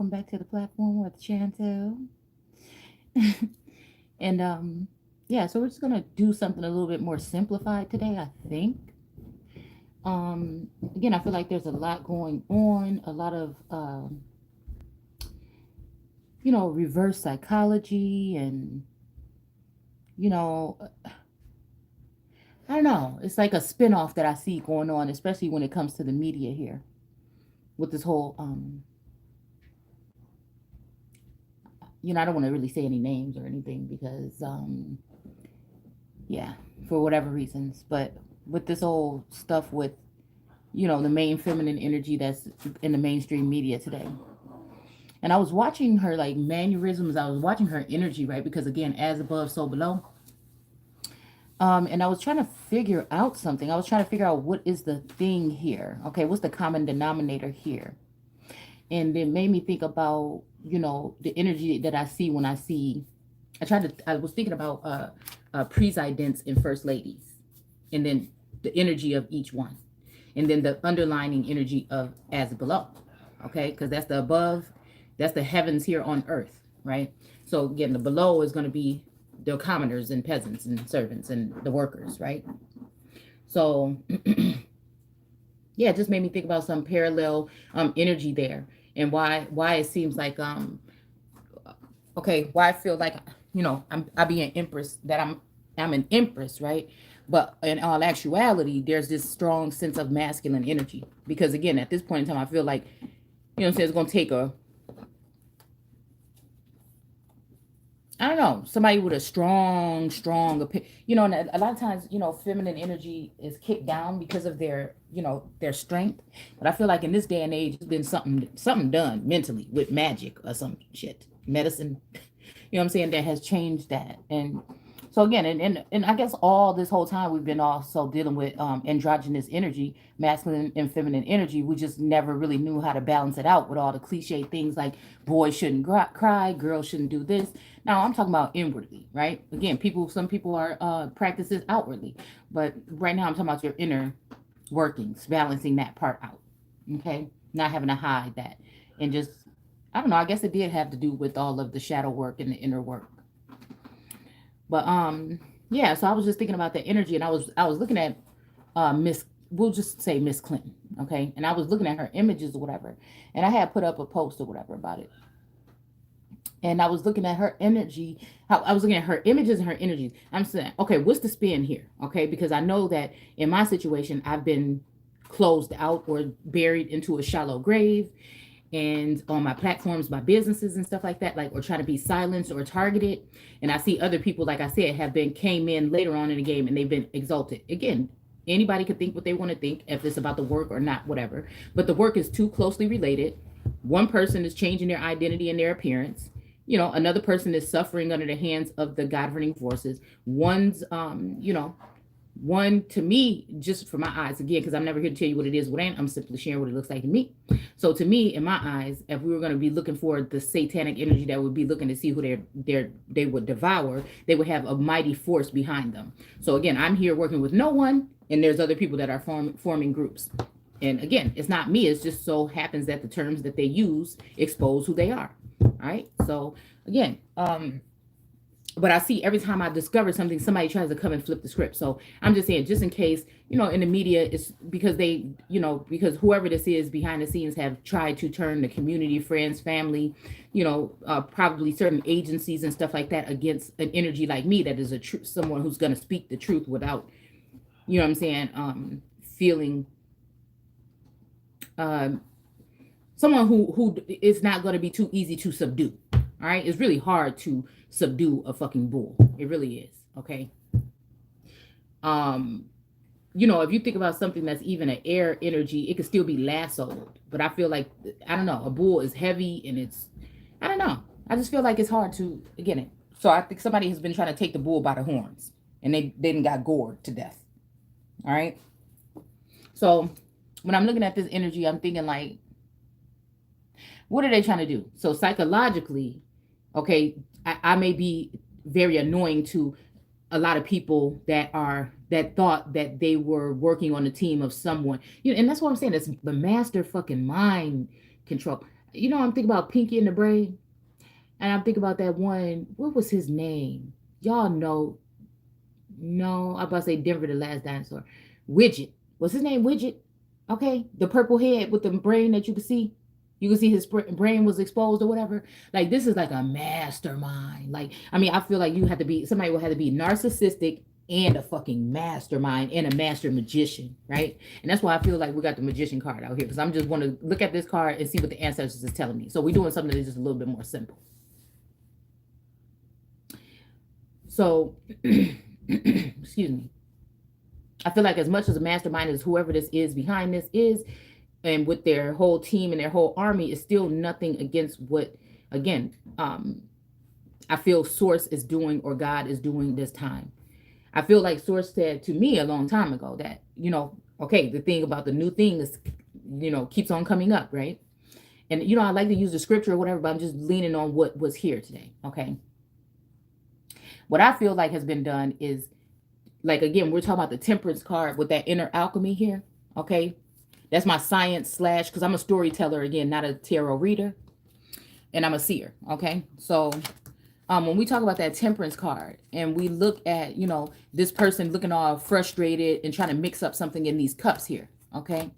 welcome back to the platform with Chantel. And yeah, so we're just gonna do something a little bit more simplified today, I think. Again, I feel like there's a lot going on, a lot of reverse psychology and you know, I don't know. It's like a spin-off that I see going on, especially when it comes to the media here with this whole I don't want to really say any names or anything because yeah, for whatever reasons, but with this whole stuff with the main feminine energy that's in the mainstream media today. And I was watching her like mannerisms, I was watching her energy, right? Because again, as above, so below. And I was trying to figure out something. I was trying to figure out what is the thing here. Okay, what's the common denominator here? And it made me think about, the energy that I see when I was thinking about presidents and first ladies, and then the energy of each one, and then the underlining energy of as below. Okay, because that's the above, that's the heavens here on earth, right? So again, the below is going to be the commoners and peasants and servants and the workers, right? So yeah, it just made me think about some parallel energy there, and why it seems like okay, why I feel like I be an empress, that I'm an empress, right? But in all actuality, there's this strong sense of masculine energy because again, at this point in time, I feel like what I'm saying, it's gonna take a, I don't know, somebody with a strong opinion. And a lot of times, feminine energy is kicked down because of their strength. But I feel like in this day and age, there's been something done mentally with magic or some shit, medicine. You know what I'm saying? That has changed that. And so again, and I guess all this whole time we've been also dealing with androgynous energy, masculine and feminine energy. We just never really knew how to balance it out with all the cliche things like boys shouldn't cry, girls shouldn't do this. Now I'm talking about inwardly, right? Again, some people are practices outwardly, but right now I'm talking about your inner workings, balancing that part out. Okay, not having to hide that, and just, I don't know. I guess it did have to do with all of the shadow work and the inner work. But yeah, so I was just thinking about the energy, and I was looking at Miss, we'll just say Miss Clinton, okay? And I was looking at her images or whatever, and I had put up a post or whatever about it. And I was looking at her energy, how I was looking at her images and her energies. I'm saying, okay, what's the spin here? Okay, because I know that in my situation, I've been closed out or buried into a shallow grave, and on my platforms, my businesses and stuff like that, like, or trying to be silenced or targeted. And I see other people, like I said, have been came in later on in the game and they've been exalted. Again, anybody could think what they want to think, if it's about the work or not, whatever. But the work is too closely related. One person is changing their identity and their appearance. Another person is suffering under the hands of the governing forces. One, to me, just for my eyes, again, because I'm never here to tell you what it is, what ain't, I'm simply sharing what it looks like to me. So to me, in my eyes, if we were going to be looking for the satanic energy that would be looking to see who they would devour, they would have a mighty force behind them. So again, I'm here working with no one, and there's other people that are forming groups. And again, it's not me, it's just so happens that the terms that they use expose who they are. All right. So again, but I see every time I discover something, somebody tries to come and flip the script. So I'm just saying, just in case, in the media, it's because because whoever this is behind the scenes have tried to turn the community, friends, family, probably certain agencies and stuff like that against an energy like me that is someone who's going to speak the truth without, what I'm saying, feeling, um, someone who is not going to be too easy to subdue. All right, it's really hard to subdue a fucking bull. It really is. Okay. Um, if you think about something that's even an air energy, it could still be lassoed. But I feel like, I don't know, a bull is heavy and I don't know. I just feel like it's hard to get it. So I think somebody has been trying to take the bull by the horns, and they didn't got gored to death. All right. So when I'm looking at this energy, I'm thinking like, what are they trying to do? So psychologically, okay, I may be very annoying to a lot of people that thought that they were working on a team of someone. And that's what I'm saying. It's the master fucking mind control. I'm thinking about Pinky and the Brain, and I'm thinking about that one. What was his name? Y'all know? No, I'm about to say Denver the Last Dinosaur. Widget. Was his name Widget? Okay, the purple head with the brain that you could see. You can see his brain was exposed or whatever. Like this is like a mastermind. Like I mean, I feel like you have to be somebody will have to be narcissistic and a fucking mastermind and a master magician, right? And that's why I feel like we got the magician card out here because I'm just want to look at this card and see what the ancestors is telling me. So we're doing something that's just a little bit more simple. So, excuse me. I feel like as much as a mastermind as whoever this is behind this is, and with their whole team and their whole army, is still nothing against what, again, I feel Source is doing or God is doing this time. I feel like Source said to me a long time ago that, okay, the thing about the new thing is, keeps on coming up, right? And, I like to use the scripture or whatever, but I'm just leaning on what was here today, okay? What I feel like has been done is, like, again, we're talking about the temperance card with that inner alchemy here, okay? That's my science slash, because I'm a storyteller, again, not a tarot reader, and I'm a seer, okay? So when we talk about that temperance card and we look at, this person looking all frustrated and trying to mix up something in these cups here, okay?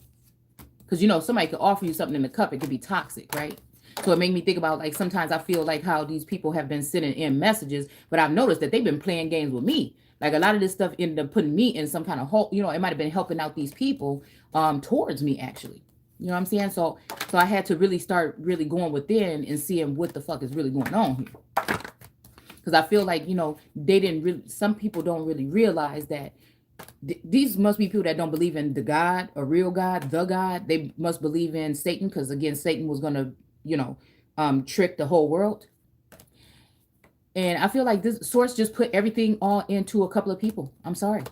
Because, somebody could offer you something in the cup. It could be toxic, right? So it made me think about, like, sometimes I feel like how these people have been sending in messages, but I've noticed that they've been playing games with me. Like a lot of this stuff ended up putting me in some kind of hole, it might have been helping out these people towards me, actually. You know what I'm saying? So I had to really start really going within and seeing what the fuck is really going on here. Because I feel like, they didn't really, some people don't really realize that these must be people that don't believe in the God, a real God, the God. They must believe in Satan because, again, Satan was going to, trick the whole world. And I feel like this Source just put everything all into a couple of people. I'm sorry.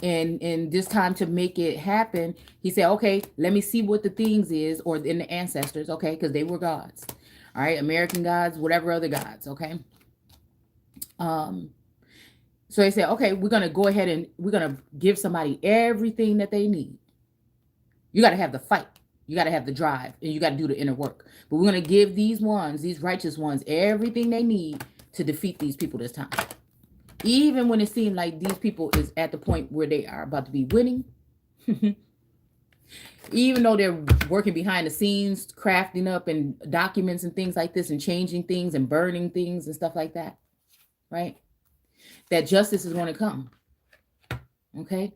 And this time to make it happen, he said, okay, let me see what the things is, or in the ancestors, okay, because they were gods. All right, American gods, whatever other gods, okay. So they said, okay, we're gonna go ahead and we're gonna give somebody everything that they need. You got to have the fight. You got to have the drive, and you got to do the inner work. But we're going to give these righteous ones, everything they need to defeat these people this time. Even when it seemed like these people is at the point where they are about to be winning. Even though they're working behind the scenes, crafting up and documents and things like this and changing things and burning things and stuff like that. Right? That justice is going to come. Okay?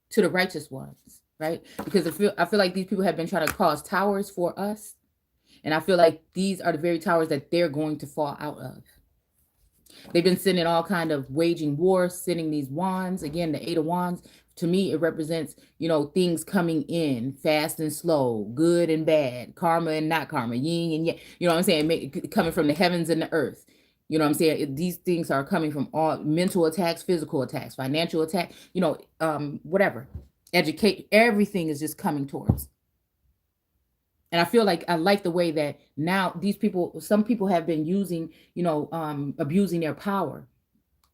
To the righteous ones. Right? Because I feel like these people have been trying to cause towers for us. And I feel like these are the very towers that they're going to fall out of. They've been sending all kind of waging war, sending these wands. Again, the 8 of Wands, to me, it represents, things coming in fast and slow, good and bad, karma and not karma, yin and yang. You know what I'm saying? Coming from the heavens and the earth. You know what I'm saying? These things are coming from all mental attacks, physical attacks, financial attack, whatever. Educate, everything is just coming towards. And I feel like I like the way that now these people, some people have been using, abusing their power,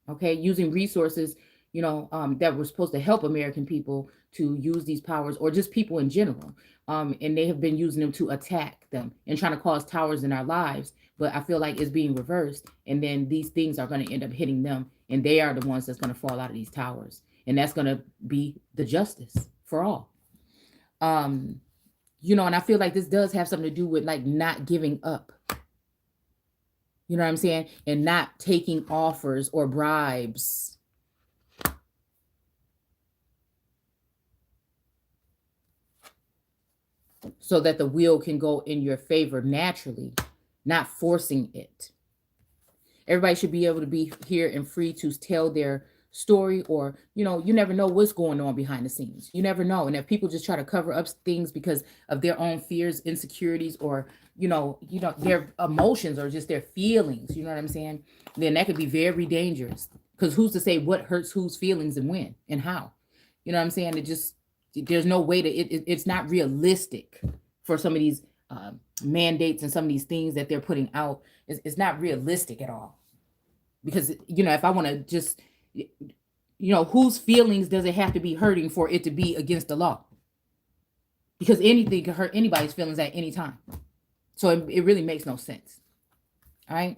okay, using resources, that were supposed to help American people to use these powers, or just people in general. And they have been using them to attack them and trying to cause towers in our lives. But I feel like it's being reversed. And then these things are going to end up hitting them. And they are the ones that's going to fall out of these towers. And that's going to be the justice for all. And I feel like this does have something to do with, like, not giving up. You know what I'm saying? And not taking offers or bribes. So that the wheel can go in your favor naturally, not forcing it. Everybody should be able to be here and free to tell their story, or you never know what's going on behind the scenes. You never know. And if people just try to cover up things because of their own fears, insecurities, or their emotions, or just their feelings, you know what I'm saying, then that could be very dangerous, because who's to say what hurts whose feelings and when and how? You know what I'm saying? There's no way to it's not realistic for some of these mandates and some of these things that they're putting out. It's not realistic at all, because if I want to just whose feelings does it have to be hurting for it to be against the law? Because anything can hurt anybody's feelings at any time. So it really makes no sense. All right.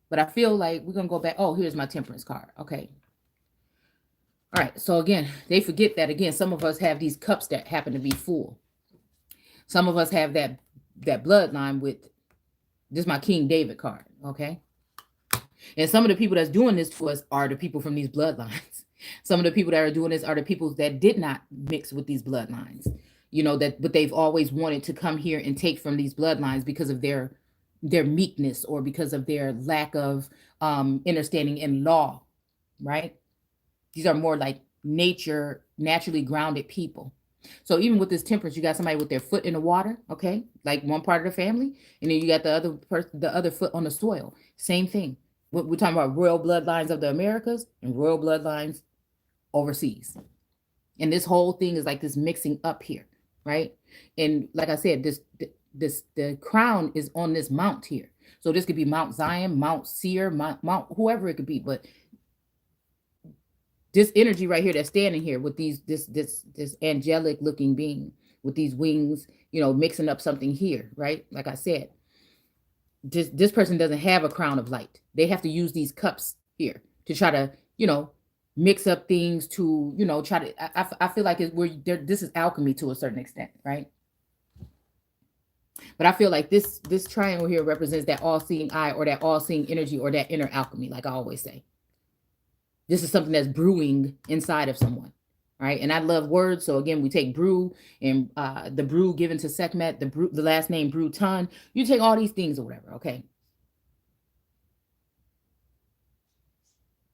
But I feel like we're going to go back. Oh, here's my temperance card. Okay. All right. So again, they forget that again, some of us have these cups that happen to be full. Some of us have that bloodline with this is my King David card. Okay. And some of the people that's doing this to us are the people from these bloodlines. Some of the people that are doing this are the people that did not mix with these bloodlines. You know, that but they've always wanted to come here and take from these bloodlines because of their meekness or because of their lack of understanding in law, right? These are more like naturally grounded people. So even with this temperance, you got somebody with their foot in the water, okay, like one part of the family, and then you got the other foot on the soil. Same thing. We're talking about royal bloodlines of the Americas and royal bloodlines overseas. And this whole thing is like this mixing up here, right? And like I said, the crown is on this mount here. So this could be Mount Zion, Mount Seir, Mount whoever it could be, but this energy right here that's standing here with this angelic looking being with these wings, you know, mixing up something here, right? Like I said, this person doesn't have a crown of light. They have to use these cups here to try to, you know, mix up things to, you know, try to. I feel like this is alchemy to a certain extent, right? But I feel like this triangle here represents that all-seeing eye or that all-seeing energy or that inner alchemy, like I always say. This is something that's brewing inside of someone, right? And I love words, so again, we take brew and the brew given to Sekhmet, the last name Bruton. You take all these things or whatever, okay?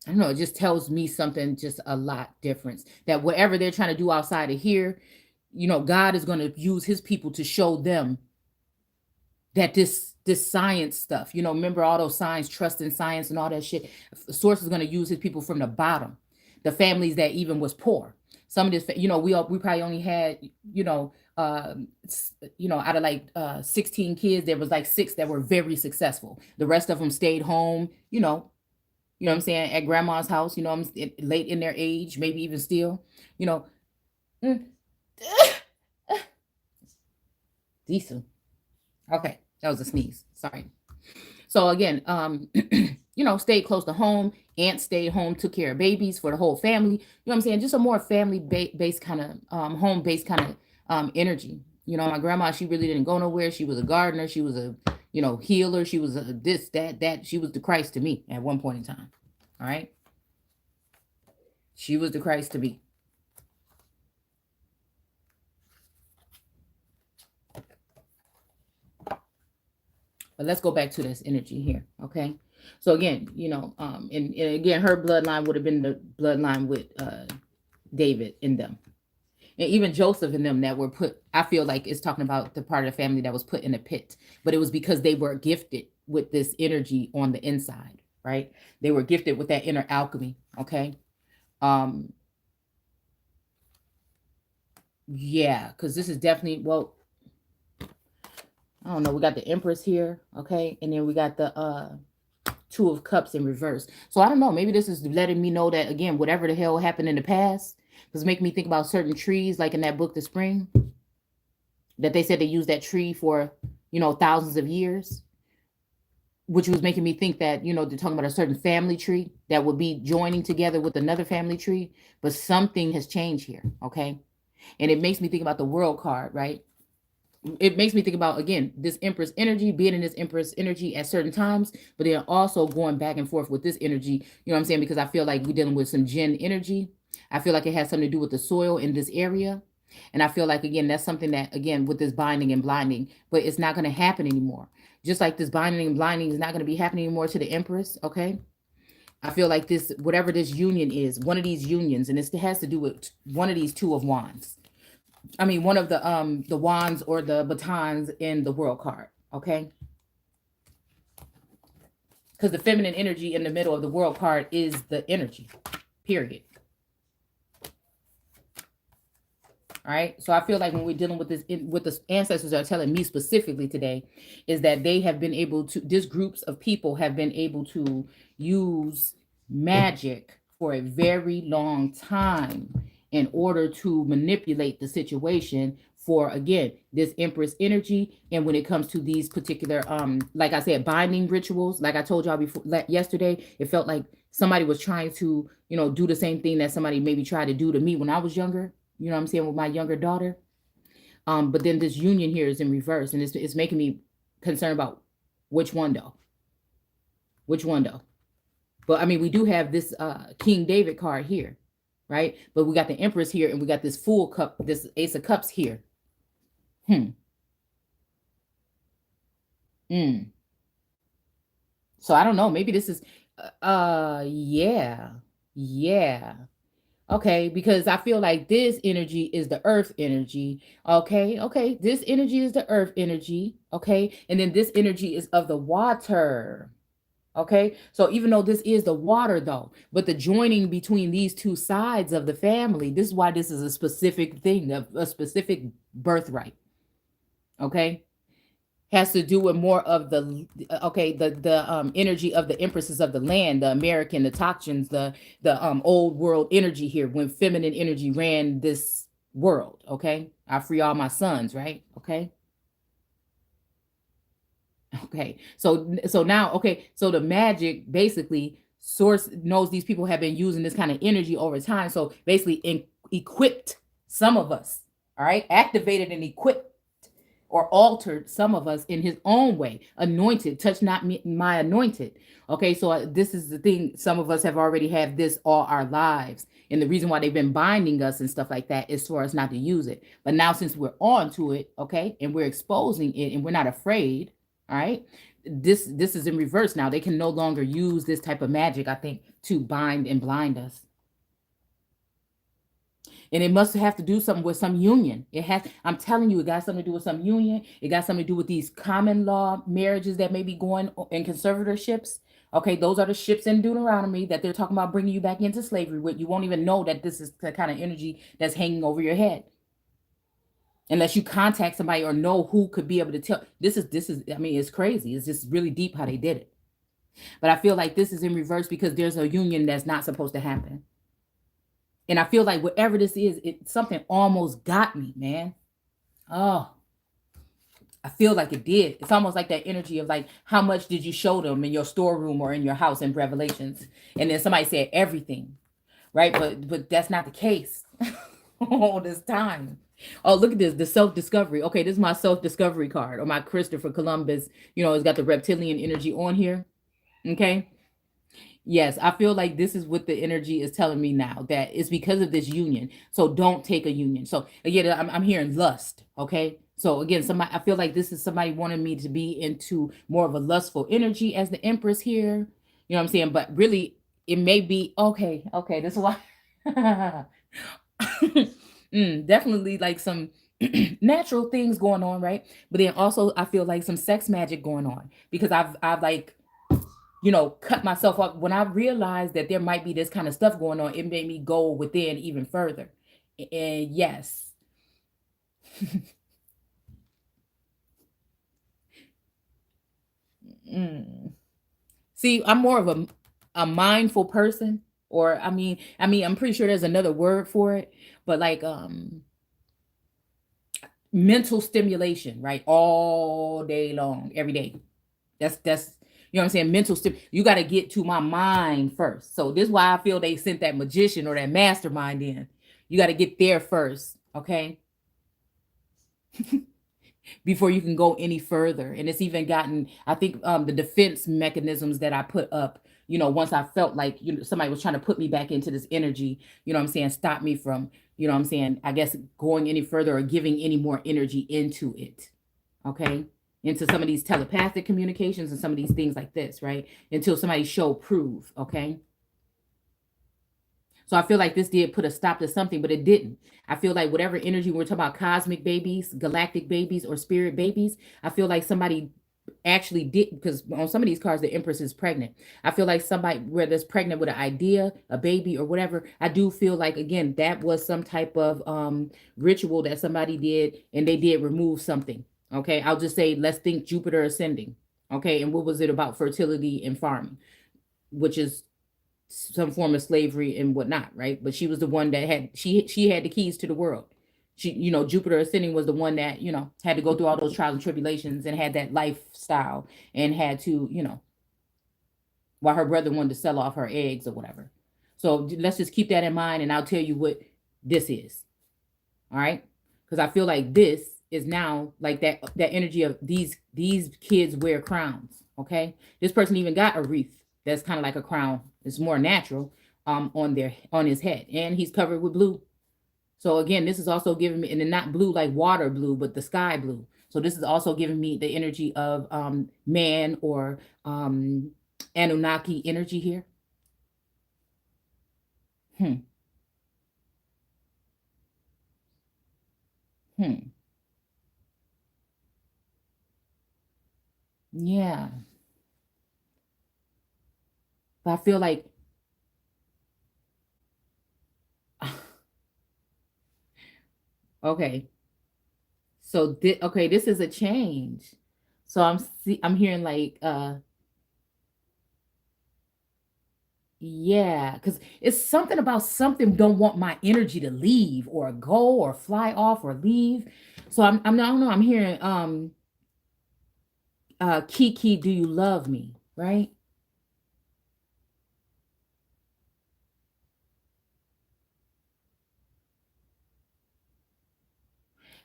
I don't know, it just tells me something just a lot different. That whatever they're trying to do outside of here, you know, God is going to use his people to show them that this science stuff, you know, remember all those signs, trust in science and all that shit. Source is going to use his people from the bottom, the families that even was poor. Some of this, you know, we probably only had, you know, out of like 16 kids, there was like 6 that were very successful. The rest of them stayed home, you know what I'm saying, at grandma's house, you know, I'm late in their age, maybe even still, you know. Decent. Okay, that was a sneeze. Sorry. So again, you know, stayed close to home. Aunt stayed home, took care of babies for the whole family. You know what I'm saying? Just a more family based kind of home based kind of energy. You know, my grandma, she really didn't go nowhere. She was a gardener. She was a, you know, healer. She was a this, that. She was the Christ to me at one point in time. All right. She was the Christ to me. But let's go back to this energy here, okay? So again, you know, and again, her bloodline would have been the bloodline with David in them. And even Joseph and them that were put, I feel like it's talking about the part of the family that was put in a pit. But it was because they were gifted with this energy on the inside, right? They were gifted with that inner alchemy, okay? Yeah, because this is definitely, well, I don't know. We got the Empress here, okay? And then we got the 2 of Cups in reverse. So I don't know. Maybe this is letting me know that, again, whatever the hell happened in the past was making me think about certain trees, like in that book, The Spring, that they said they used that tree for, you know, thousands of years, which was making me think that, you know, they're talking about a certain family tree that would be joining together with another family tree. But something has changed here, okay? And it makes me think about the World card, right? It makes me think about, again, this Empress energy, being in this Empress energy at certain times, but then also going back and forth with this energy, you know what I'm saying? Because I feel like we're dealing with some Jinn energy. I feel like it has something to do with the soil in this area. And I feel like, again, that's something that, again, with this binding and blinding, but it's not going to happen anymore. Just like this binding and blinding is not going to be happening anymore to the Empress, okay? I feel like this, whatever this union is, one of these unions, and it has to do with one of these 2 of Wands. I mean, one of the wands or the batons in the World card, okay? Because the feminine energy in the middle of the World card is the energy, period. All right. So I feel like when we're dealing with this, what the ancestors are telling me specifically today is that they have been able to, these groups of people have been able to use magic for a very long time in order to manipulate the situation for, again, this Empress energy. And when it comes to these particular, like I said, binding rituals, like I told y'all before, yesterday, it felt like somebody was trying to, do the same thing that somebody maybe tried to do to me when I was younger, you know what I'm saying, with my younger daughter. But then this union here is in reverse, and it's making me concerned about which one though. Which one though? But I mean, we do have this King David card here, right? But we got the Empress here, and we got this Fool cup, this Ace of Cups here. Mm. So I don't know. Maybe this is, yeah, yeah. Okay, because I feel like this energy is the earth energy. Okay, okay. This energy is the earth energy. Okay, and then this energy is of the water. Okay, so even though this is the water, though, but the joining between these two sides of the family, this is why this is a specific thing, a specific birthright. Okay, has to do with more of the energy of the empresses of the land, the American, the Toxins, the old world energy here, when feminine energy ran this world. Okay, I free all my sons, right? Okay. Okay. So now, okay, so the magic, basically, source knows these people have been using this kind of energy over time. So basically equipped some of us, all right, activated and equipped or altered some of us in his own way. Anointed, touch not me, my anointed. Okay, so this is the thing. Some of us have already had this all our lives. And the reason why they've been binding us and stuff like that is for us not to use it. But now, since we're on to it, okay, and we're exposing it and we're not afraid, all right, this is in reverse now. They can no longer use this type of magic, I think, to bind and blind us. And it must have to do something with some union. It has, I'm telling you, it got something to do with some union. It got something to do with these common law marriages that may be going in conservatorships. Okay, those are the ships in Deuteronomy that they're talking about bringing you back into slavery with. You won't even know that this is the kind of energy that's hanging over your head unless you contact somebody or know who could be able to tell. This is, I mean, it's crazy. It's just really deep how they did it. But I feel like this is in reverse because there's a union that's not supposed to happen. And I feel like whatever this is, something almost got me, man. Oh, I feel like it did. It's almost like that energy of like, how much did you show them in your storeroom or in your house in Revelations? And then somebody said everything, right? But that's not the case all this time. Oh, look at this, the self-discovery. Okay, this is my self-discovery card, or my Christopher Columbus. It's got the reptilian energy on here. Okay. Yes, I feel like this is what the energy is telling me now, that it's because of this union. So don't take a union. So again, I'm hearing lust. Okay. So again, I feel like this is somebody wanting me to be into more of a lustful energy as the Empress here. You know what I'm saying? But really, it may be okay. Okay. This is why. Definitely like some natural things going on, right? But then also I feel like some sex magic going on because I've like, cut myself off. When I realized that there might be this kind of stuff going on, it made me go within even further. And yes. Mm. See, I'm more of a mindful person, or I'm pretty sure there's another word for it, but like mental stimulation, right? All day long, every day. That's you know what I'm saying? Mental you got to get to my mind first. So this is why I feel they sent that magician or that mastermind in. You got to get there first, okay? Before you can go any further. And it's even gotten, I think, the defense mechanisms that I put up, once I felt like somebody was trying to put me back into this energy, you know what I'm saying, stop me from, you know what I'm saying, I guess going any further or giving any more energy into it. Okay. Into some of these telepathic communications and some of these things like this, right? Until somebody prove, okay? So I feel like this did put a stop to something, but it didn't. I feel like whatever energy we're talking about, cosmic babies, galactic babies, or spirit babies, I feel like somebody actually did, because on some of these cards, the Empress is pregnant. I feel like somebody, whether it's pregnant with an idea, a baby, or whatever, I do feel like, again, that was some type of ritual that somebody did, and they did remove something. Okay, I'll just say, let's think Jupiter ascending. Okay, and what was it about fertility and farming, which is some form of slavery and whatnot, right? But she was the one that she had the keys to the world. She, Jupiter ascending was the one that, had to go through all those trials and tribulations and had that lifestyle and had to, while her brother wanted to sell off her eggs or whatever. So let's just keep that in mind, and I'll tell you what this is. All right, because I feel like this is now like that energy of these kids wear crowns. Okay, this person even got a wreath that's kind of like a crown. It's more natural on his head, and he's covered with blue. So again, this is also giving me, and then not blue like water blue, but the sky blue. So this is also giving me the energy of man or Anunnaki energy here. Hmm. Hmm. Yeah. But I feel like okay. So okay, this is a change. So I'm hearing like yeah, because it's something about something don't want my energy to leave or go or fly off or leave. So I don't know, I'm hearing Kiki, do you love me? Right?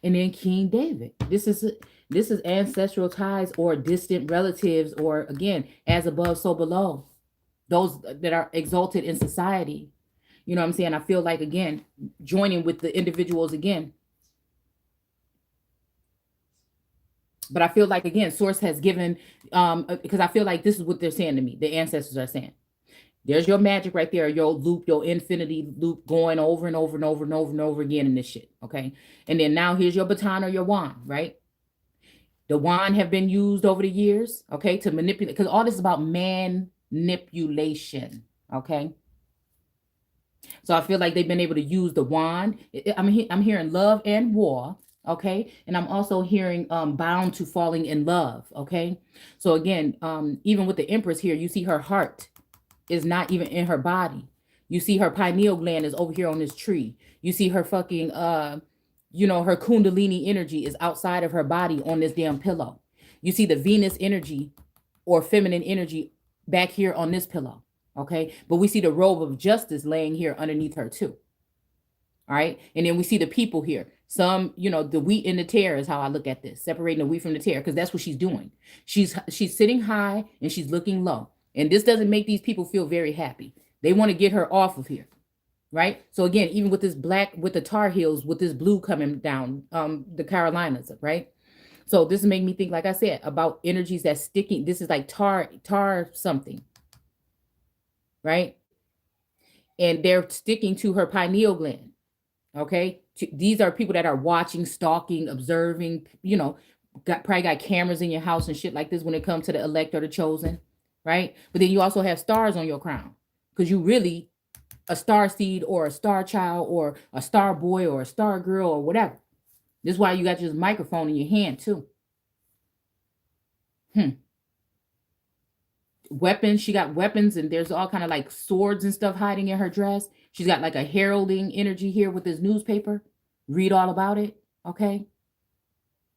And then King David. This is ancestral ties or distant relatives, or again, as above, so below. Those that are exalted in society. You know what I'm saying? I feel like again, joining with the individuals again. But I feel like again, source has given because I feel like this is what they're saying to me. The ancestors are saying. There's your magic right there, your loop, your infinity loop going over and over and over and over and over again in this shit. Okay. And then now here's your baton or your wand, right? The wand have been used over the years, okay, to manipulate, because all this is about manipulation, okay? So I feel like they've been able to use the wand. I'm hearing love and war, okay? And I'm also hearing bound to falling in love, okay? So again, even with the Empress here, you see her heart is not even in her body. You see her pineal gland is over here on this tree. You see her fucking her kundalini energy is outside of her body on this damn pillow. You see the Venus energy or feminine energy back here on this pillow. Okay. But we see the robe of justice laying here underneath her too. All right. And then we see the people here. Some, the wheat and the tare is how I look at this, separating the wheat from the tare, because that's what she's doing. She's sitting high and she's looking low. And this doesn't make these people feel very happy. They want to get her off of here. Right. So again, even with this black, with the Tar Heels, with this blue coming down, the Carolinas, right? So this made me think, like I said, about energies that's sticking. This is like tar something, right? And they're sticking to her pineal gland. Okay. These are people that are watching, stalking, observing, probably got cameras in your house and shit like this when it comes to the elect or the chosen, right? But then you also have stars on your crown because you really a star seed or a star child or a star boy or a star girl or whatever. This is why you got your microphone in your hand too. Weapons, she got weapons, and there's all kind of like swords and stuff hiding in her dress. She's got like a heralding energy here with this newspaper. Read all about it. Okay.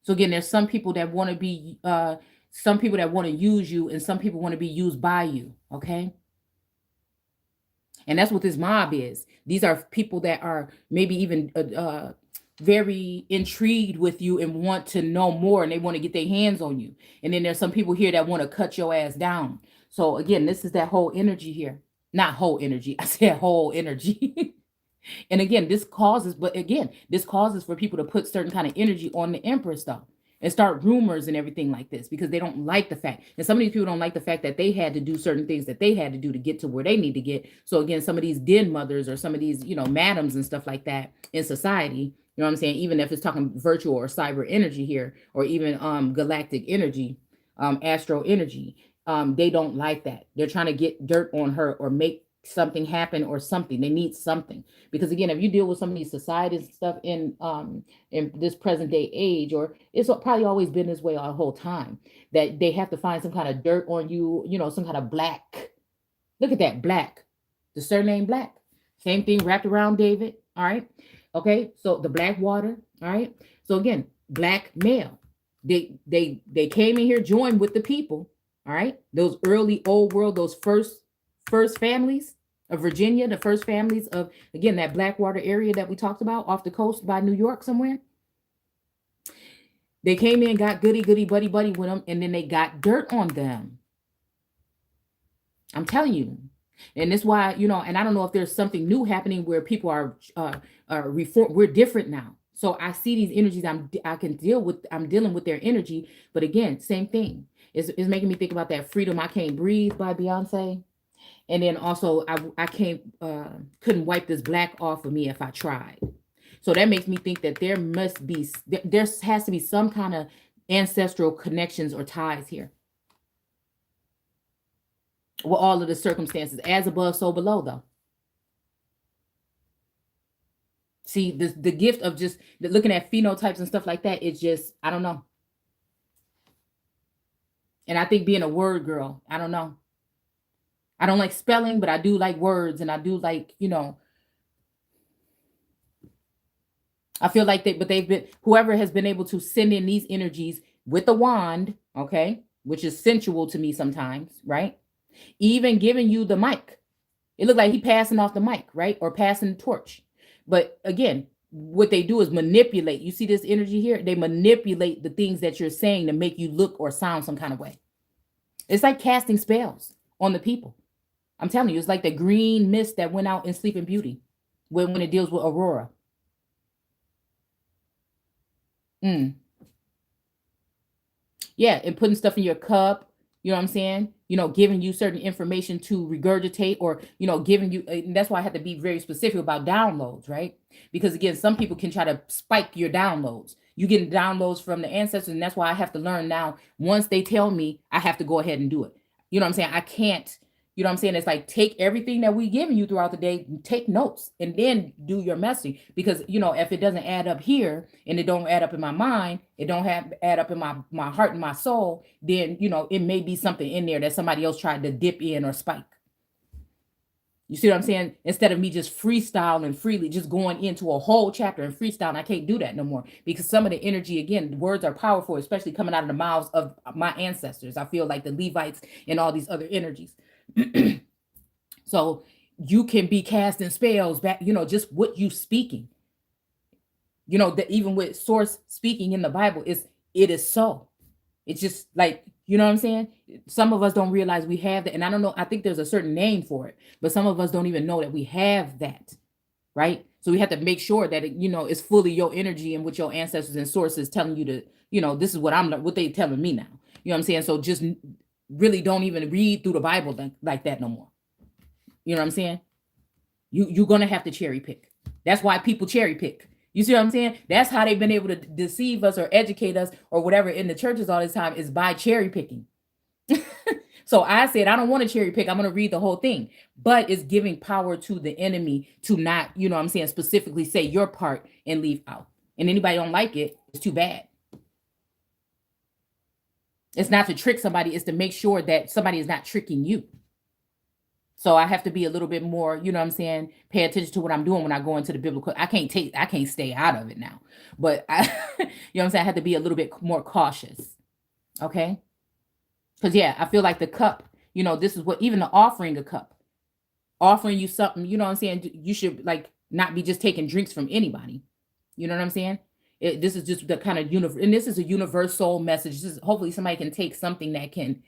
So again, there's some people that want to be some people that want to use you, and some people want to be used by you. Okay. And that's what this mob is. These are people that are maybe even very intrigued with you and want to know more, and they want to get their hands on you. And then there's some people here that want to cut your ass down. So again, this is that whole energy here. Not whole energy. I said whole energy. And again, this causes for people to put certain kind of energy on the Empress though, and start rumors and everything like this because they don't like the fact. And some of these people don't like the fact that they had to do certain things that they had to do to get to where they need to get. So again, some of these den mothers or some of these, madams and stuff like that in society, you know what I'm saying? Even if it's talking virtual or cyber energy here, or even galactic energy, astro energy, they don't like that. They're trying to get dirt on her or make something happen or something. They need something. Because again, if you deal with some of these societies and stuff in this present day age, or it's probably always been this way all the whole time, that they have to find some kind of dirt on you, some kind of black. Look at that, black. The surname Black. Same thing wrapped around David. All right. Okay. So the black water. All right. So again, black male. They came in here, joined with the people. All right. Those early old world, those first families of Virginia, the first families of again that Blackwater area that we talked about off the coast by New York somewhere. They came in, got goody goody buddy buddy with them, and then they got dirt on them. I'm telling you. And that's why, and I don't know if there's something new happening where people are reform. We're different now. So I see these energies. I can deal with. I'm dealing with their energy. But again, same thing. It's making me think about that "Freedom I Can't Breathe" by Beyonce. And then also, I can't couldn't wipe this black off of me if I tried. So that makes me think that there has to be some kind of ancestral connections or ties here. With all of the circumstances, as above, so below, though. See, the gift of just looking at phenotypes and stuff like that, it's just, I don't know. And I think being a word girl, I don't know. I don't like spelling, but I do like words, and I do like, I feel like they've been, whoever has been able to send in these energies with a wand, okay, which is sensual to me sometimes, right? Even giving you the mic. It looked like he passing off the mic, right? Or passing the torch. But again, what they do is manipulate. You see this energy here? They manipulate the things that you're saying to make you look or sound some kind of way. It's like casting spells on the people. I'm telling you, it's like the green mist that went out in Sleeping Beauty when it deals with Aurora. Mm. Yeah, and putting stuff in your cup, you know what I'm saying? Giving you certain information to regurgitate, or, giving you, and that's why I have to be very specific about downloads, right? Because again, some people can try to spike your downloads. You getting downloads from the ancestors, and that's why I have to learn now. Once they tell me, I have to go ahead and do it. You know what I'm saying? I can't, you know what I'm saying? It's like, take everything that we giving you throughout the day, take notes, and then do your messaging. Because, if it doesn't add up here, and it don't add up in my mind, it don't add up in my heart and my soul, then, it may be something in there that somebody else tried to dip in or spike. You see what I'm saying? Instead of me just freestyling freely, just going into a whole chapter and freestyling, I can't do that no more, because some of the energy, again, words are powerful, especially coming out of the mouths of my ancestors. I feel like the Levites and all these other energies. So you can be casting spells back, just what you speaking. That even with source speaking in the Bible, it is so. It's just like, you know what I'm saying? Some of us don't realize we have that. And I don't know, I think there's a certain name for it, but some of us don't even know that we have that. Right. So we have to make sure that it's fully your energy and what your ancestors and sources telling you to, this is what they telling me now. You know what I'm saying? So just really don't even read through the Bible like that no more. You know what I'm saying? You're gonna have to cherry pick. That's why people cherry pick. You see what I'm saying? That's how they've been able to deceive us or educate us or whatever in the churches all this time, is by cherry picking. So I said, I don't want to cherry pick. I'm going to read the whole thing, but it's giving power to the enemy to not, you know what I'm saying, specifically say your part and leave out. And anybody don't like it, it's too bad. It's not to trick somebody. It's to make sure that somebody is not tricking you. So I have to be a little bit more, you know what I'm saying, pay attention to what I'm doing when I go into the biblical. I can't stay out of it now. But you know what I'm saying? I have to be a little bit more cautious. Okay? Because yeah, I feel like the cup, this is what, even the offering a cup, offering you something, you know what I'm saying? You should like not be just taking drinks from anybody. You know what I'm saying? This is just the kind of and this is a universal message. This is, hopefully somebody can take something that can,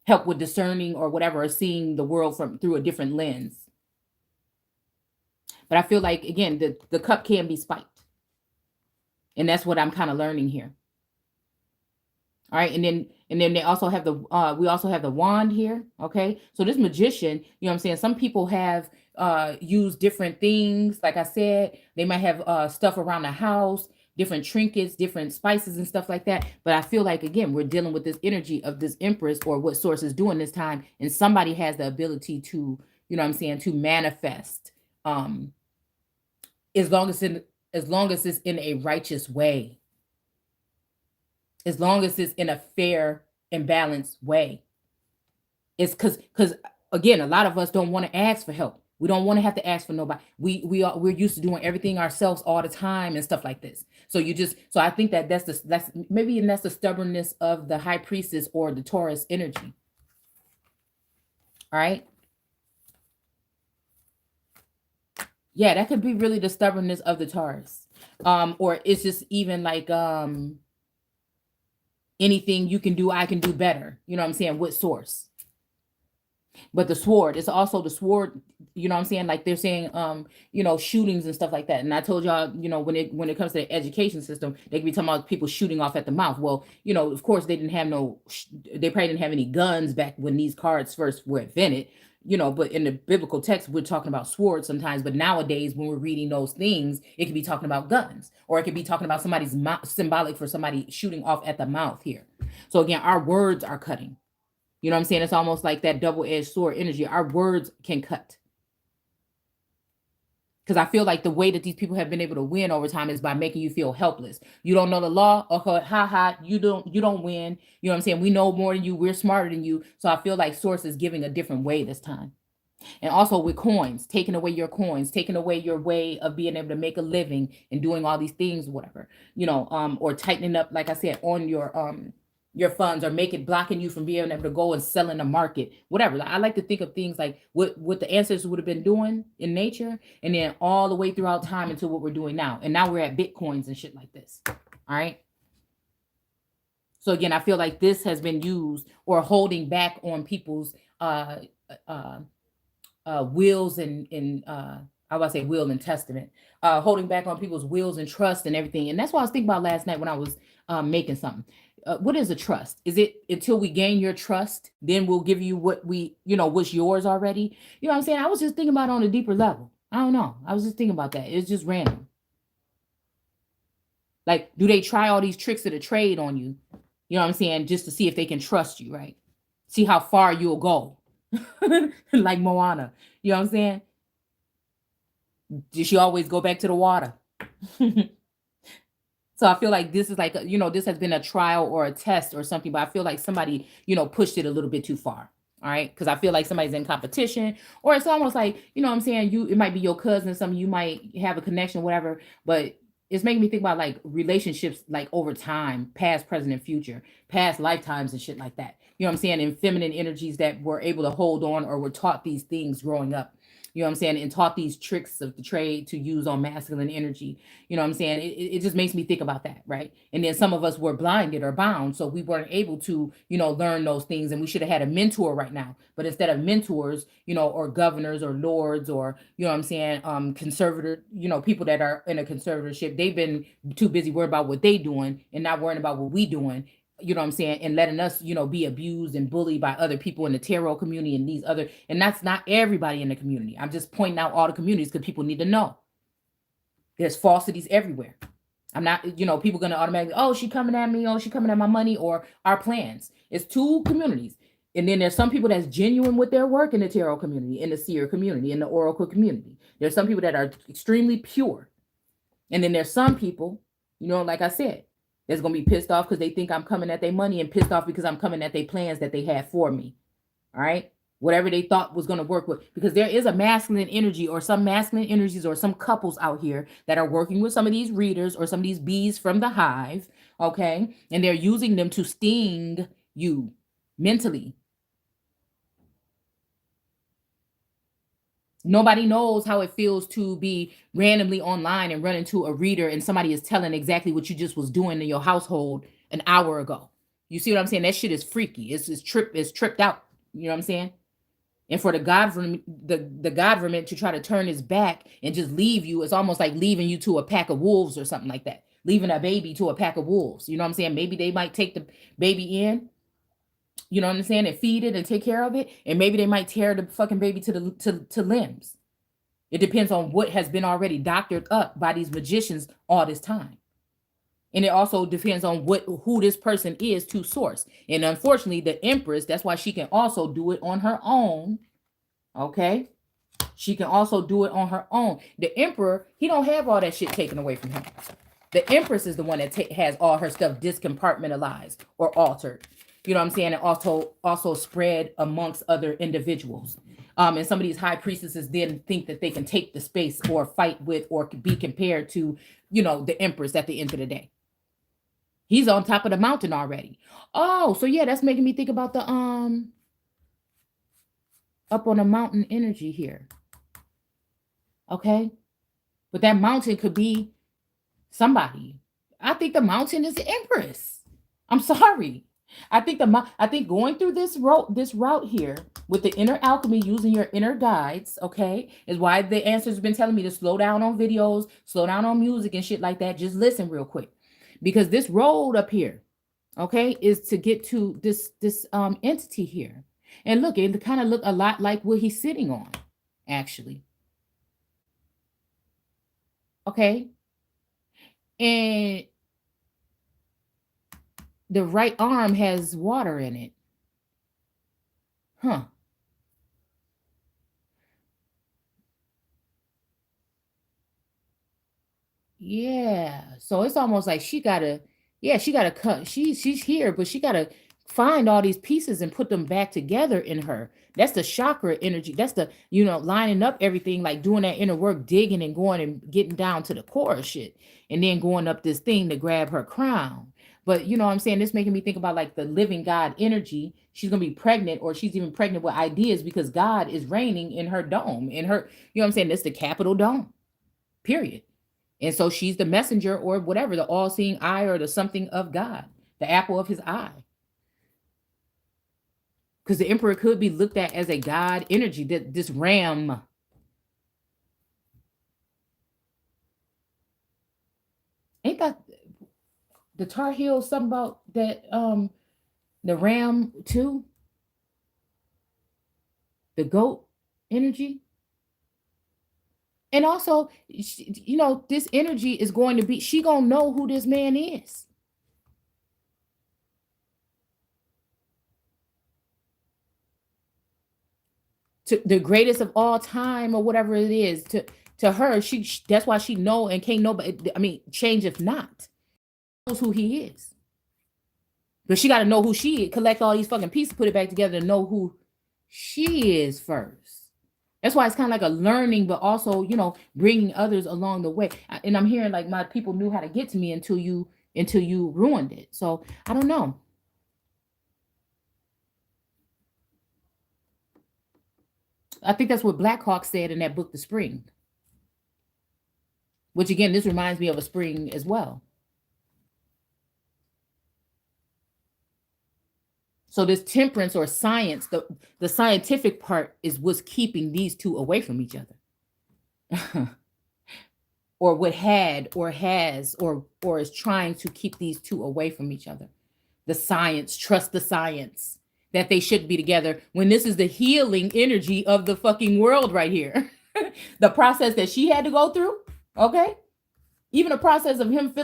help with discerning or whatever, or seeing the world through a different lens. But I feel like, again, the cup can be spiked. And that's what I'm kind of learning here. All right. And then they also have we also have the wand here. Okay. So this magician, you know what I'm saying? Some people have used different things. Like I said, they might have stuff around the house, different trinkets, different spices and stuff like that. But I feel like, again, we're dealing with this energy of this empress, or what source is doing this time. And somebody has the ability to, you know what I'm saying, to manifest, as long as it's in a righteous way, as long as it's in a fair and balanced way. It's because again, a lot of us don't want to ask for help. We don't want to have to ask for nobody. We're used to doing everything ourselves all the time and stuff like this. So I think that that's maybe, and that's the stubbornness of the high priestess or the Taurus energy. All right. Yeah, that could be really the stubbornness of the Taurus. Or it's just even like anything you can do, I can do better. You know what I'm saying? With source. But the sword, it's also the sword, you know what I'm saying? Like they're saying, shootings and stuff like that. And I told y'all, when it comes to the education system, they could be talking about people shooting off at the mouth. Well, of course they didn't have they probably didn't have any guns back when these cards first were invented, but in the biblical text, we're talking about swords sometimes. But nowadays, when we're reading those things, it could be talking about guns, or it could be talking about somebody's symbolic for somebody shooting off at the mouth here. So again, our words are cutting. You know what I'm saying? It's almost like that double-edged sword energy. Our words can cut. Because I feel like the way that these people have been able to win over time is by making you feel helpless. You don't know the law, okay, you don't win. You know what I'm saying? We know more than you, we're smarter than you. So I feel like Source is giving a different way this time. And also with coins, taking away your coins, taking away your way of being able to make a living and doing all these things, whatever, or tightening up, like I said, on your funds, or blocking you from being able to go and sell in the market, whatever. I like to think of things like what the ancestors would have been doing in nature, and then all the way throughout time into what we're doing now. And now we're at Bitcoins and shit like this. All right. So again, I feel like this has been used or holding back on people's wills and I was say will and testament, holding back on people's wills and trust and everything. And that's what I was thinking about last night when I was making something. What is a trust? Is it until we gain your trust, then we'll give you what what's yours already? You know what I'm saying? I was just thinking about it on a deeper level. I don't know. I was just thinking about that. It's just random. Like, do they try all these tricks of the trade on you? You know what I'm saying? Just to see if they can trust you, right? See how far you'll go. Like Moana. You know what I'm saying? Did she always go back to the water? So I feel like this is like, this has been a trial or a test or something, but I feel like somebody, pushed it a little bit too far. All right. Because I feel like somebody's in competition, or it's almost like, what I'm saying? It might be your cousin, something you might have a connection, whatever, but it's making me think about like relationships, like over time, past, present, and future, past lifetimes and shit like that. You know what I'm saying? And feminine energies that were able to hold on or were taught these things growing up. You know what I'm saying? And taught these tricks of the trade to use on masculine energy. You know what I'm saying? It just makes me think about that, right? And then some of us were blinded or bound, so we weren't able to, learn those things. And we should have had a mentor right now. But instead of mentors, or governors or lords or, you know what I'm saying, conservator, people that are in a conservatorship, they've been too busy worried about what they doing and not worrying about what we doing. You know what I'm saying? And letting us, be abused and bullied by other people in the tarot community and these other, and that's not everybody in the community. I'm just pointing out all the communities because people need to know. There's falsities everywhere. I'm not, people going to automatically, oh, she coming at me, oh, she coming at my money or our plans. It's two communities. And then there's some people that's genuine with their work in the tarot community, in the seer community, in the oracle community. There's some people that are extremely pure. And then there's some people, like I said, that's going to be pissed off because they think I'm coming at their money, and pissed off because I'm coming at their plans that they had for me. All right. Whatever they thought was going to work with, because there is a masculine energy or some masculine energies or some couples out here that are working with some of these readers or some of these bees from the hive. Okay. And they're using them to sting you mentally. Nobody knows how it feels to be randomly online and run into a reader and somebody is telling exactly what you just was doing in your household an hour ago. You see what I'm saying? That shit is freaky. It's tripped out. You know what I'm saying? And for the government to try to turn its back and just leave you, it's almost like leaving you to a pack of wolves or something like that. Leaving a baby to a pack of wolves. You know what I'm saying? Maybe they might take the baby in. You know what I'm saying? And feed it and take care of it. And maybe they might tear the fucking baby to limbs. It depends on what has been already doctored up by these magicians all this time. And it also depends on who this person is to source. And unfortunately, the Empress, that's why she can also do it on her own. Okay? She can also do it on her own. The Emperor, he don't have all that shit taken away from him. The Empress is the one that has all her stuff discompartmentalized or altered. You know what I'm saying? And also spread amongst other individuals. And some of these high priestesses then think that they can take the space or fight with or be compared to, the empress at the end of the day. He's on top of the mountain already. Oh, so yeah, that's making me think about the up on the mountain energy here. Okay. But that mountain could be somebody. I think the mountain is the empress. I'm sorry. I think going through this route here with the inner alchemy, using your inner guides, okay, is why the answers have been telling me to slow down on videos, slow down on music and shit like that. Just listen real quick. Because this road up here, okay, is to get to this entity here. And look, it kind of look a lot like what he's sitting on, actually. Okay. And the right arm has water in it. Huh. Yeah. So it's almost like she gotta cut. She's here, but she gotta find all these pieces and put them back together in her. That's the chakra energy. That's the, lining up everything, like doing that inner work, digging and going and getting down to the core of shit. And then going up this thing to grab her crown. But you know what I'm saying? This making me think about like the living God energy. She's gonna be pregnant, or she's even pregnant with ideas because God is reigning in her dome, in her, you know what I'm saying? That's the capital dome. Period. And so she's the messenger or whatever, the all-seeing eye or the something of God, the apple of his eye. Because the emperor could be looked at as a God energy, this ram. Ain't that the Tar Heels something about that the ram too? The goat energy? And also, this energy is going to be, she gonna know who this man is. To the greatest of all time or whatever it is, to her, that's why she know and can't know, but change if not. Knows who he is. But she got to know who she is, collect all these fucking pieces, put it back together to know who she is first. That's why it's kind of like a learning, but also, bringing others along the way. And I'm hearing like my people knew how to get to me until you ruined it. So I don't know. I think that's what Black Hawk said in that book, The Spring. Which again, this reminds me of a spring as well. So this temperance or science, the scientific part is what's keeping these two away from each other. Or what had or has or is trying to keep these two away from each other. The science, trust the science, that they should be together when this is the healing energy of the fucking world right here. The process that she had to go through, okay? Even the process of him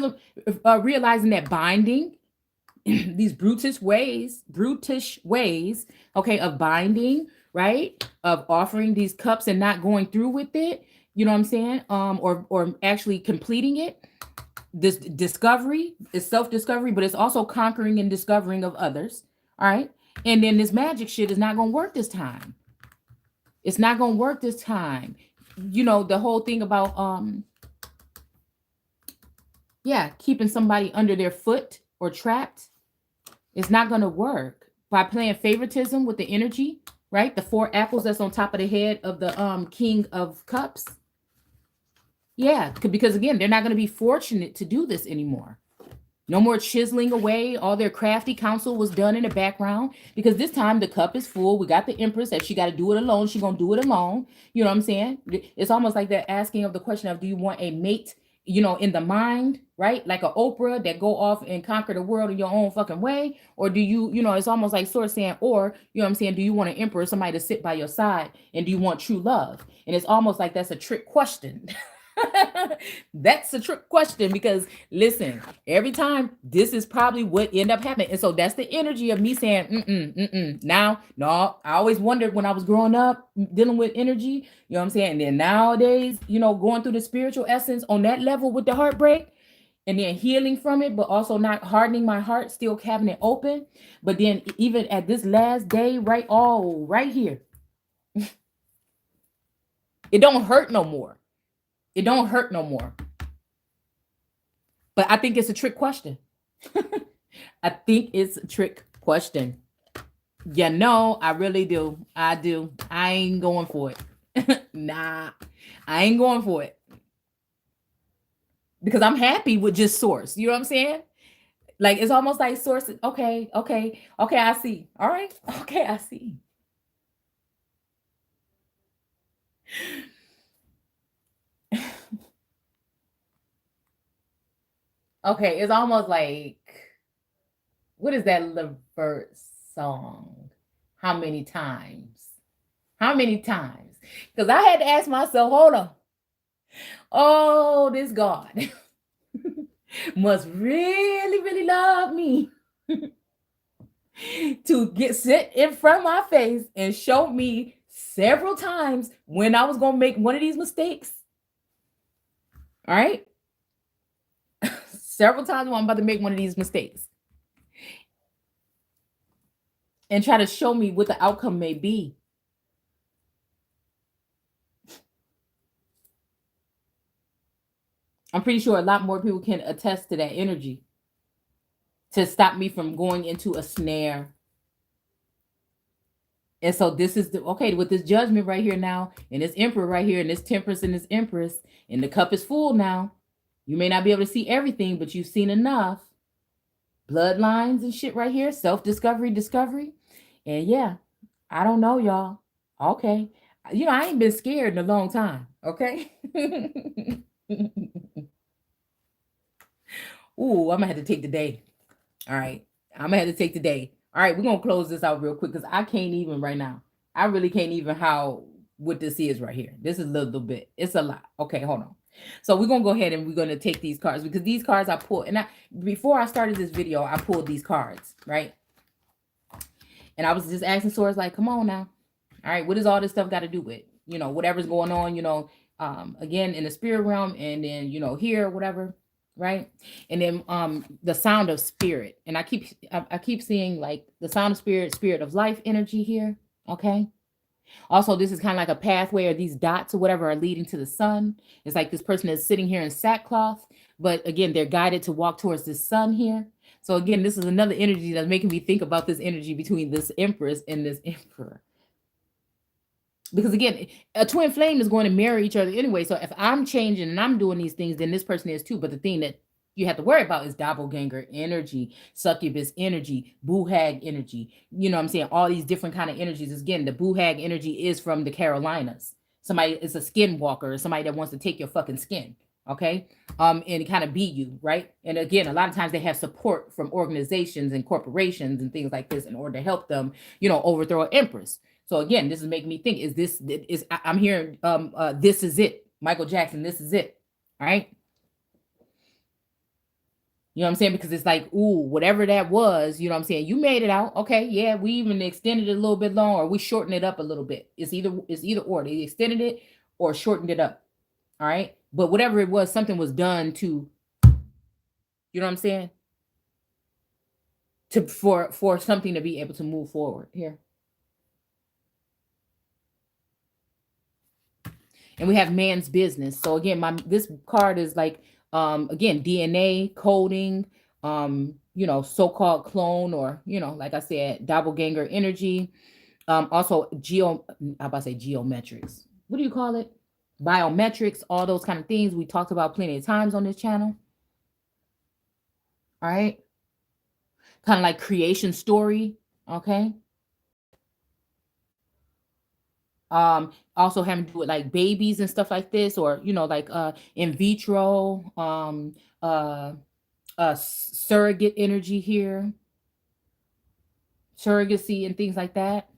realizing that binding, these brutish ways, okay, of binding, right? Of offering these cups and not going through with it, you know what I'm saying? Or actually completing it. This discovery is self-discovery, but it's also conquering and discovering of others, all right? And then this magic shit is not gonna work this time. It's not gonna work this time. The whole thing about keeping somebody under their foot or trapped, it's not gonna work by playing favoritism with the energy, right? The 4 apples that's on top of the head of the King of Cups. Yeah, because again, they're not going to be fortunate to do this anymore. No more chiseling away. All their crafty counsel was done in the background because this time the cup is full. We got the Empress that she got to do it alone. She's going to do it alone. You know what I'm saying? It's almost like they're asking of the question of, do you want a mate, in the mind, right? Like an Oprah that go off and conquer the world in your own fucking way? Or do you, it's almost like sort of saying, or, you know what I'm saying? Do you want an emperor, somebody to sit by your side? And do you want true love? And it's almost like that's a trick question. That's a trick question because listen, every time this is probably what end up happening. And so that's the energy of me saying, Now, no, I always wondered when I was growing up dealing with energy, you know what I'm saying? And then nowadays, going through the spiritual essence on that level with the heartbreak and then healing from it, but also not hardening my heart, still having it open. But then even at this last day, right here, It don't hurt no more. It don't hurt no more. But I think it's a trick question. I think it's a trick question. Yeah, no, I really do. I do. I ain't going for it. Nah, I ain't going for it because I'm happy with just source. You know what I'm saying? Like it's almost like source. Okay, okay, okay. I see. All right. Okay, I see. Okay, it's almost like what is that Levert song? How many times? How many times? Because I had to ask myself, hold on. Oh, this God must really, really love me to get sit in front of my face and show me several times when I was gonna make one of these mistakes. All right. Several times when I'm about to make one of these mistakes. And try to show me what the outcome may be. I'm pretty sure a lot more people can attest to that energy to stop me from going into a snare. And so this is the okay with this judgment right here now, and this emperor right here, and this temperance and this empress, and the cup is full now. You may not be able to see everything, but you've seen enough. Bloodlines and shit right here, self-discovery, discovery. And yeah, I don't know, y'all. Okay. You know, I ain't been scared in a long time. Okay. Ooh, I'm gonna have to take the day. All right. I'm gonna have to take the day. All right, we're gonna close this out real quick because I can't even right now. I really can't even how what this is right here. This is a little bit. It's a lot. Okay, hold on. So we're gonna go ahead and we're gonna take these cards because these cards I pulled and I before I started this video, I pulled these cards, right? And I was just asking Source, like, come on now. All right, what does all this stuff got to do with, you know, whatever's going on, you know, again in the spirit realm and then, you know, here, whatever, right? And then the sound of spirit. And I keep seeing like the sound of spirit, spirit of life energy here. Okay. Also, this is kind of like a pathway or these dots or whatever are leading to the sun. It's like this person is sitting here in sackcloth, but again, they're guided to walk towards this sun here. So again, this is another energy that's making me think about this energy between this empress and this emperor. Because again, a twin flame is going to marry each other anyway. So if I'm changing and I'm doing these things, then this person is too. But the thing that you have to worry about is doppelganger energy, succubus energy, boohag energy. You know what I'm saying? All these different kind of energies. Again, the boohag energy is from the Carolinas. Somebody is a skinwalker, somebody that wants to take your fucking skin. Okay. And kind of be you, right? And again, a lot of times they have support from organizations and corporations and things like this in order to help them, you know, overthrow an empress. So again, this is making me think: I'm hearing this is it, Michael Jackson. This is it, all right? You know what I'm saying? Because it's like, ooh, whatever that was, you know what I'm saying? You made it out, okay? Yeah, we even extended it a little bit long, or we shortened it up a little bit. It's either or. They extended it or shortened it up, all right? But whatever it was, something was done to, you know what I'm saying? To for something to be able to move forward here. And we have man's business. So again, this card is like again DNA coding, you know, so-called clone, or you know, like I said, doppelganger energy. Also I'm about to say geometrics. What do you call it? Biometrics, all those kind of things we talked about plenty of times on this channel. All right. Kind of like creation story. Okay. Also having to do with like babies and stuff like this, or you know, like in vitro, surrogate energy here, surrogacy and things like that.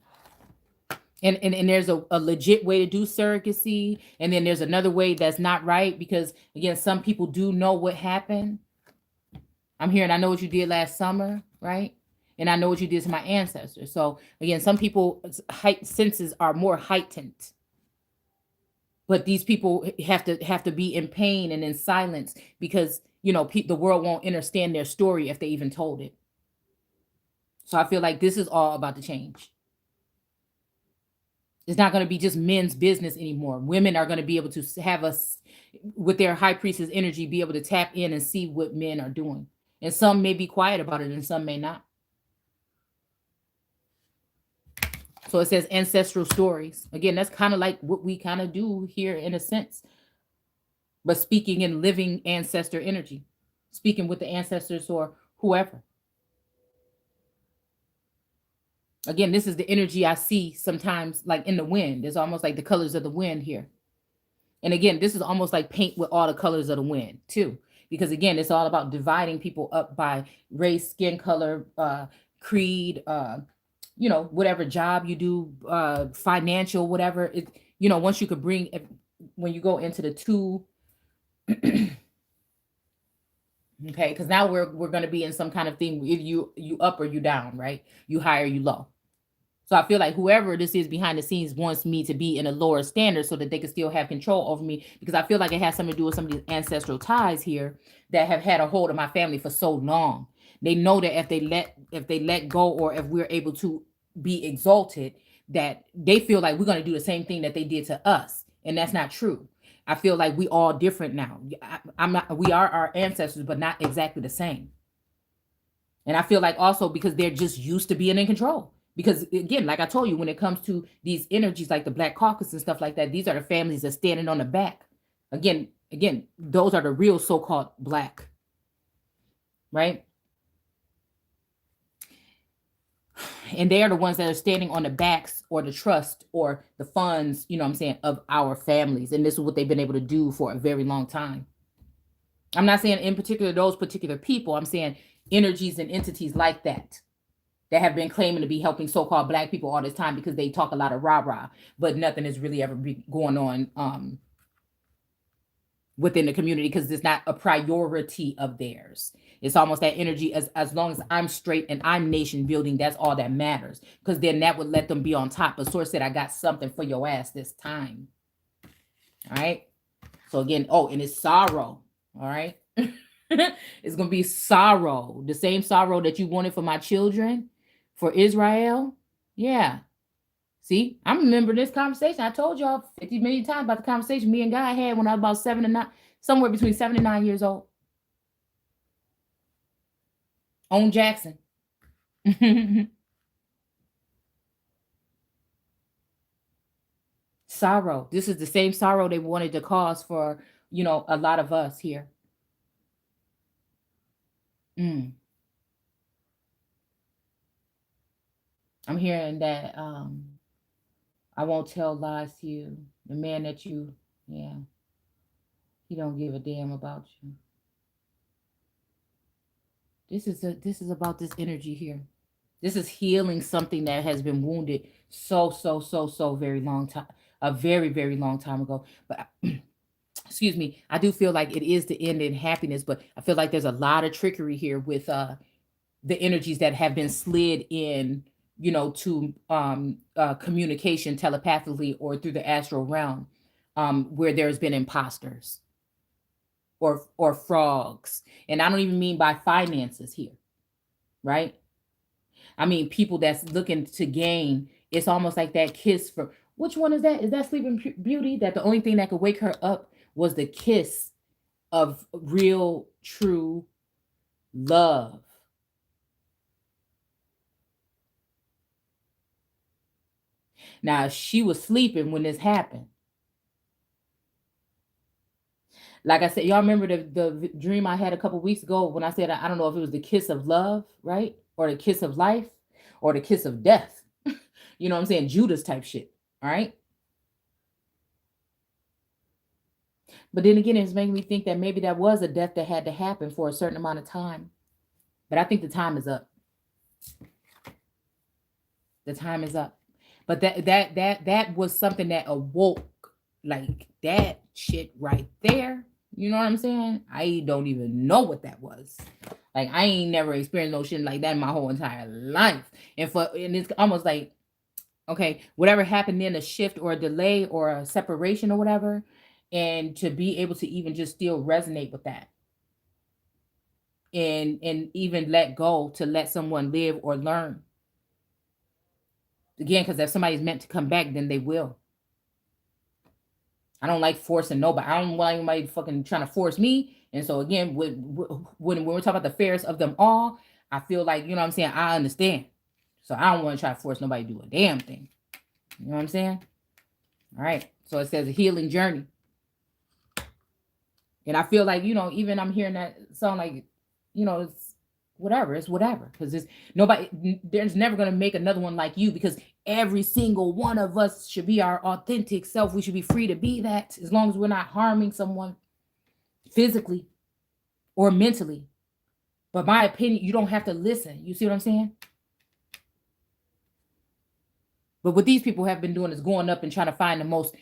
And there's a legit way to do surrogacy, and then there's another way that's not right, because again, some people do know what happened. I'm hearing, I know what you did last summer, right? And I know what you did to my ancestors. So again, some people's senses are more heightened, but these people have to be in pain and in silence because you know the world won't understand their story if they even told it. So I feel like this is all about the change. It's not going to be just men's business anymore. Women are going to be able to have us with their high priestess energy, be able to tap in and see what men are doing. And some may be quiet about it and some may not. So it says ancestral stories. Again, that's kind of like what we kind of do here in a sense, but speaking in living ancestor energy, speaking with the ancestors or whoever. Again, this is the energy I see sometimes like in the wind. It's almost like the colors of the wind here. And again, this is almost like paint with all the colors of the wind too. Because again, it's all about dividing people up by race, skin color, creed, whatever job you do, financial, whatever. Once you could bring, when you go into the two, okay, because now we're going to be in some kind of thing. If you up or you down, right? You high or you low. So I feel like whoever this is behind the scenes wants me to be in a lower standard so that they can still have control over me, because I feel like it has something to do with some of these ancestral ties here that have had a hold of my family for so long. They know that if they let go, or if we're able to be exalted, that they feel like we're going to do the same thing that they did to us. And that's not true. I feel like we all different now. We are our ancestors, but not exactly the same. And I feel like also because they're just used to being in control. Because again, like I told you, when it comes to these energies like the Black Caucus and stuff like that, these are the families that standing on the back. Again, those are the real so-called Black, right? And they are the ones that are standing on the backs or the trust or the funds, of our families. And this is what they've been able to do for a very long time. I'm not saying in particular those particular people. I'm saying energies and entities like that have been claiming to be helping so-called Black people all this time, because they talk a lot of rah-rah, but nothing is really ever going on within the community, because it's not a priority of theirs. It's almost that energy, as long as I'm straight and I'm nation building, that's all that matters, because then that would let them be on top. But Source said, I got something for your ass this time. All right. So again, and it's sorrow. All right. It's going to be sorrow. The same sorrow that you wanted for my children, for Israel. Yeah. See, I remember this conversation. I told y'all 50 million times about the conversation me and God had when I was about 7 and 9, somewhere between 7 and 9 years old. On Jackson. Sorrow. This is the same sorrow they wanted to cause for, a lot of us here. I'm hearing that I won't tell lies to you. The man that he don't give a damn about you. This is about this energy here. This is healing something that has been wounded so very long time, a very, very long time ago. But excuse me, I do feel like it is the end in happiness, but I feel like there's a lot of trickery here with the energies that have been slid in, to communication telepathically or through the astral realm, where there's been imposters or frogs. And I don't even mean by finances here, right? I mean people that's looking to gain. It's almost like that kiss from, which one is that? Is that Sleeping Beauty? That the only thing that could wake her up was the kiss of real, true love. Now, she was sleeping when this happened. Like I said, y'all remember the dream I had a couple weeks ago when I said, I don't know if it was the kiss of love, right? Or the kiss of life, or the kiss of death. You know what I'm saying? Judas type shit. All right. But then again, it's making me think that maybe that was a death that had to happen for a certain amount of time. But I think the time is up. The time is up. But that was something that awoke, like that shit right there. You know what I'm saying? I don't even know what that was. Like I ain't never experienced no shit like that in my whole entire life. And it's almost like, okay, whatever happened then, a shift or a delay or a separation or whatever, and to be able to even just still resonate with that. And even let go to let someone live or learn. Again, because if somebody's meant to come back, then they will. I don't like forcing nobody. I don't want anybody fucking trying to force me. And so again, when we're talking about the fairest of them all, I feel like, you know what I'm saying, I understand. So I don't want to try to force nobody to do a damn thing. You know what I'm saying? All right. So it says a healing journey. And I feel like, you know, even I'm hearing that sound like, you know, it's whatever. It's whatever. Because it's nobody, there's never going to make another one like you, because every single one of us should be our authentic self. We should be free to be that, as long as we're not harming someone physically or mentally. But my opinion, you don't have to listen. You see what I'm saying? But what these people have been doing is going up and trying to find the most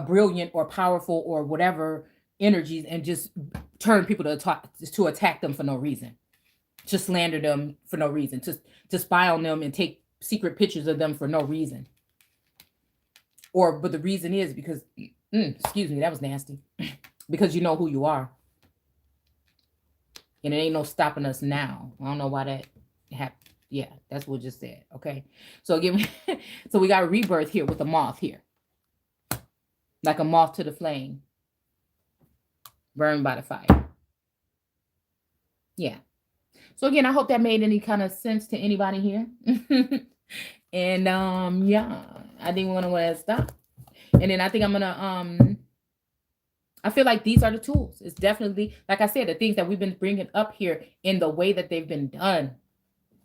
brilliant or powerful or whatever energies, and just turn people to attack them for no reason, to slander them for no reason, to spy on them and take secret pictures of them for no reason. But the reason is because, excuse me, that was nasty. Because you know who you are. And it ain't no stopping us now. I don't know why that happened. Yeah, that's what just said. Okay. So again, so we got a rebirth here with a moth here. Like a moth to the flame. Burned by the fire. Yeah. So again, I hope that made any kind of sense to anybody here. And yeah, I think we're gonna stop. And then I think I'm gonna I feel like these are the tools. It's definitely, like I said, the things that we've been bringing up here in the way that they've been done.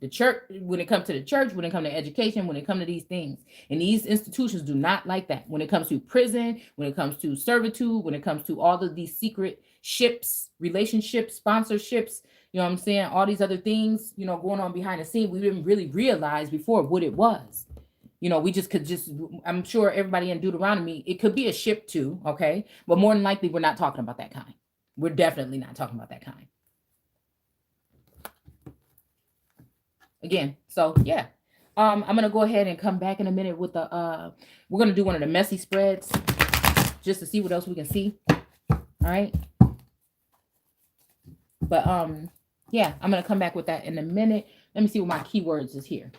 The church, when it comes to the church, when it comes to education, when it comes to these things. And these institutions do not like that. When it comes to prison, when it comes to servitude, when it comes to all of these secret ships, relationships, sponsorships, you know what I'm saying? All these other things, you know, going on behind the scene, we didn't really realize before what it was. You know, we just could just, I'm sure everybody in Deuteronomy, it could be a ship too, okay? But more than likely, we're not talking about that kind. We're definitely not talking about that kind. Again, so yeah. I'm gonna go ahead and come back in a minute with the we're gonna do one of the messy spreads just to see what else we can see. All right. But yeah, I'm gonna come back with that in a minute. Let me see what my keywords is here.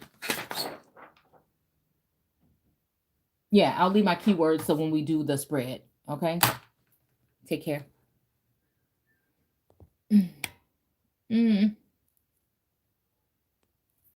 Yeah, I'll leave my keywords so when we do the spread. Okay. Take care.